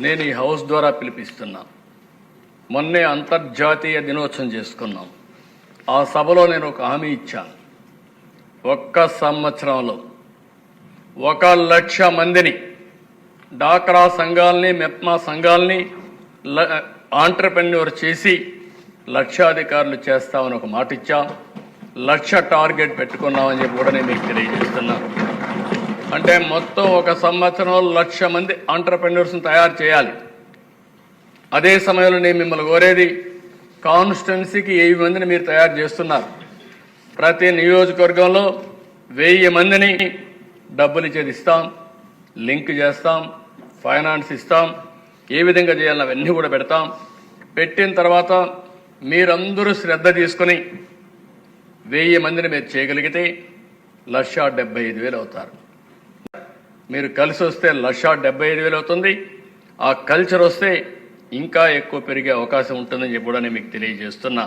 నేను ఈ హౌస్ ద్వారా పిలిపిస్తున్నా. మొన్నే అంతర్జాతీయ దినోత్సవం చేసుకున్నాం. ఆ సభలో నేను ఒక హామీ ఇచ్చాను. ఒక్క సంవత్సరంలో 1,00,000 మందిని, డాక్రా సంఘాలని, మెప్మా సంఘాలని ఆంటర్‌ప్రెన్యూర్ చేసి లక్షాధికారులు చేస్తామని ఒక మాట ఇచ్చాం. 1,00,000 టార్గెట్ పెట్టుకున్నామని చెప్పి కూడా నేను మీకు తెలియజేస్తున్నాను. అంటే మొత్తం ఒక సంవత్సరంలో 1,00,000 మంది ఆంటర్‌ప్రెన్యూర్స్ని తయారు చేయాలి. అదే సమయంలో నేను మిమ్మల్ని కోరేది, కాన్స్టిట్యున్సీకి 1000 మందిని మీరు తయారు చేస్తున్నారు. ప్రతి నియోజకవర్గంలో 1000 మందిని డబ్బులు ఇచ్చేది ఇస్తాం, లింక్ చేస్తాం, ఫైనాన్స్ ఇస్తాం. ఏ విధంగా చేయాలని అవన్నీ కూడా పెడతాం. పెట్టిన తర్వాత మీరందరూ శ్రద్ధ తీసుకుని 1000 మందిని మీరు చేయగలిగితే 1,75,000 అవుతారు. మీరు కలిసి వస్తే 1,75,000 అవుతుంది. ఆ కల్చర్ వస్తే ఇంకా ఎక్కువ పెరిగే అవకాశం ఉంటుందని చెప్పి కూడా నేను మీకు తెలియజేస్తున్నా.